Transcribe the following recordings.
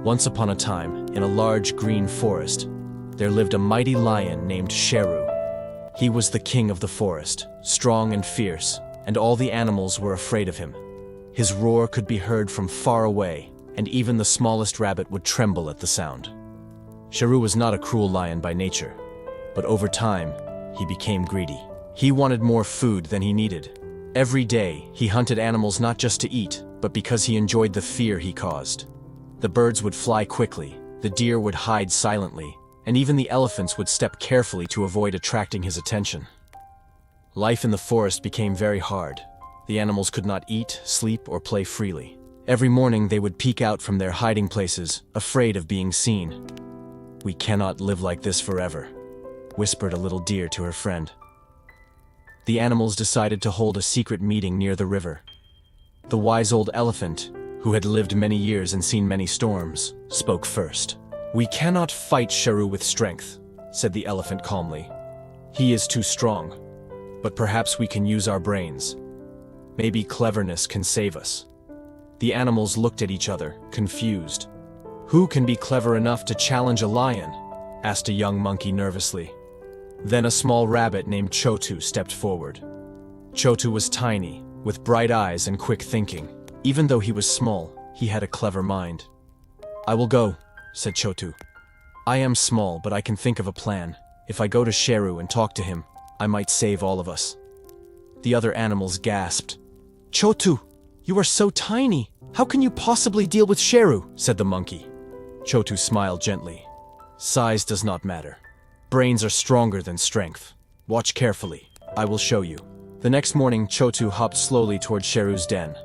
Once upon a time, in a large green forest, there lived a mighty lion named Sheru. He was the king of the forest, strong and fierce, and all the animals were afraid of him. His roar could be heard from far away, and even the smallest rabbit would tremble at the sound. Sheru was not a cruel lion by nature, but over time, he became greedy. He wanted more food than he needed. Every day, he hunted animals not just to eat, but because he enjoyed the fear he caused. The birds would fly quickly, the deer would hide silently, and even the elephants would step carefully to avoid attracting his attention. Life in the forest became very hard. The animals could not eat, sleep, or play freely. Every morning they would peek out from their hiding places, afraid of being seen. "We cannot live like this forever," whispered a little deer to her friend. The animals decided to hold a secret meeting near the river. The wise old elephant, who had lived many years and seen many storms, spoke first. "We cannot fight Sheru with strength," said the elephant calmly. "He is too strong. But perhaps we can use our brains. Maybe cleverness can save us." The animals looked at each other, confused. "Who can be clever enough to challenge a lion?" asked a young monkey nervously. Then a small rabbit named Chotu stepped forward. Chotu was tiny, with bright eyes and quick thinking. Even though he was small, he had a clever mind. "I will go," said Chotu. "I am small, but I can think of a plan. If I go to Sheru and talk to him, I might save all of us." The other animals gasped. "Chotu, you are so tiny. How can you possibly deal with Sheru?" said the monkey. Chotu smiled gently. "Size does not matter. Brains are stronger than strength. Watch carefully. I will show you." The next morning, Chotu hopped slowly toward Sheru's den.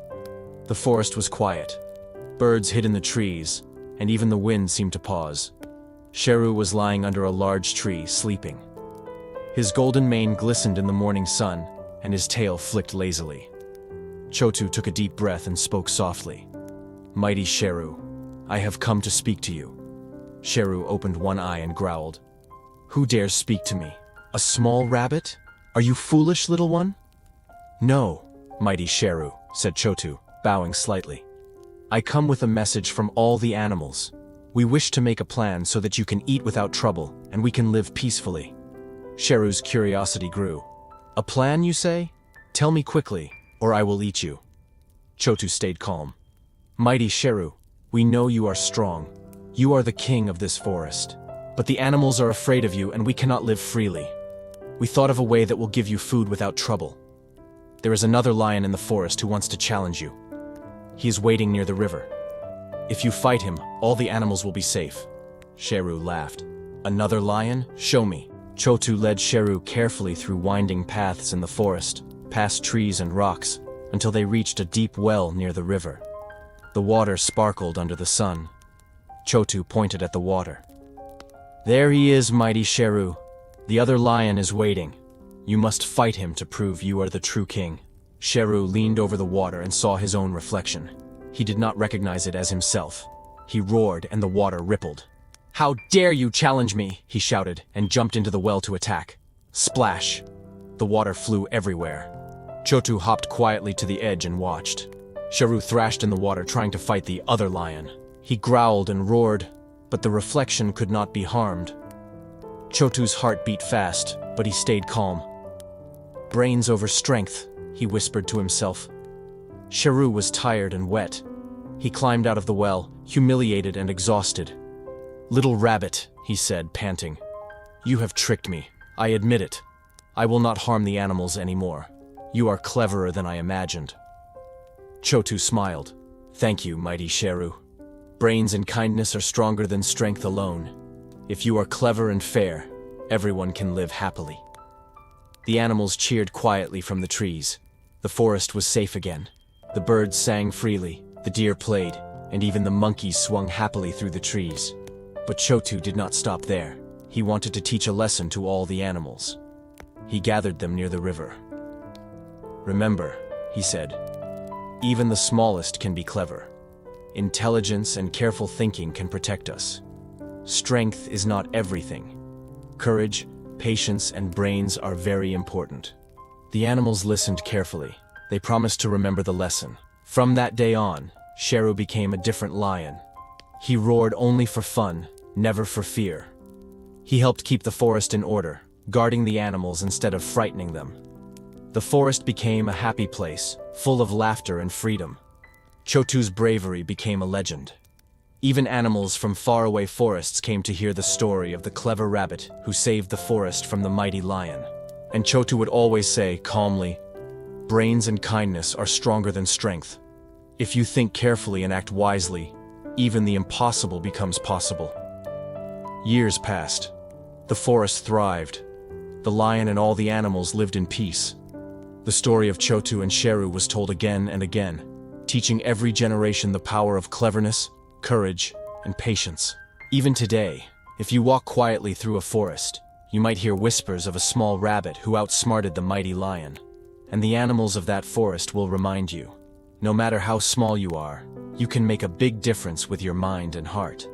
The forest was quiet. Birds hid in the trees, and even the wind seemed to pause. Sheru was lying under a large tree, sleeping. His golden mane glistened in the morning sun, and his tail flicked lazily. Chotu took a deep breath and spoke softly. "Mighty Sheru, I have come to speak to you." Sheru opened one eye and growled. "Who dares speak to me? A small rabbit? Are you foolish, little one?" "No, mighty Sheru," said Chotu, bowing slightly. "I come with a message from all the animals. We wish to make a plan so that you can eat without trouble, and we can live peacefully." Sheru's curiosity grew. "A plan, you say? Tell me quickly, or I will eat you." Chotu stayed calm. "Mighty Sheru, we know you are strong. You are the king of this forest. But the animals are afraid of you, and we cannot live freely. We thought of a way that will give you food without trouble. There is another lion in the forest who wants to challenge you. He is waiting near the river. If you fight him, all the animals will be safe." Sheru laughed. "Another lion? Show me." Chotu led Sheru carefully through winding paths in the forest, past trees and rocks, until they reached a deep well near the river. The water sparkled under the sun. Chotu pointed at the water. "There he is, mighty Sheru. The other lion is waiting. You must fight him to prove you are the true king." Sheru leaned over the water and saw his own reflection. He did not recognize it as himself. He roared and the water rippled. "How dare you challenge me?" he shouted, and jumped into the well to attack. Splash! The water flew everywhere. Chotu hopped quietly to the edge and watched. Sheru thrashed in the water trying to fight the other lion. He growled and roared, but the reflection could not be harmed. Chotu's heart beat fast, but he stayed calm. "Brains over strength," he whispered to himself. Sheru was tired and wet. He climbed out of the well, humiliated and exhausted. "Little rabbit," he said, panting. "You have tricked me. I admit it. I will not harm the animals anymore. You are cleverer than I imagined." Chotu smiled. "Thank you, mighty Sheru. Brains and kindness are stronger than strength alone. If you are clever and fair, everyone can live happily." The animals cheered quietly from the trees. The forest was safe again. The birds sang freely, the deer played, and even the monkeys swung happily through the trees. But Chotu did not stop there. He wanted to teach a lesson to all the animals. He gathered them near the river. "Remember," he said, "even the smallest can be clever. Intelligence and careful thinking can protect us. Strength is not everything. Courage, patience, and brains are very important." The animals listened carefully. They promised to remember the lesson. From that day on, Sheru became a different lion. He roared only for fun, never for fear. He helped keep the forest in order, guarding the animals instead of frightening them. The forest became a happy place, full of laughter and freedom. Chotu's bravery became a legend. Even animals from faraway forests came to hear the story of the clever rabbit who saved the forest from the mighty lion. And Chotu would always say, calmly, "Brains and kindness are stronger than strength. If you think carefully and act wisely, even the impossible becomes possible." Years passed. The forest thrived. The lion and all the animals lived in peace. The story of Chotu and Sheru was told again and again, teaching every generation the power of cleverness, courage, and patience. Even today, if you walk quietly through a forest, you might hear whispers of a small rabbit who outsmarted the mighty lion. And the animals of that forest will remind you, no matter how small you are, you can make a big difference with your mind and heart.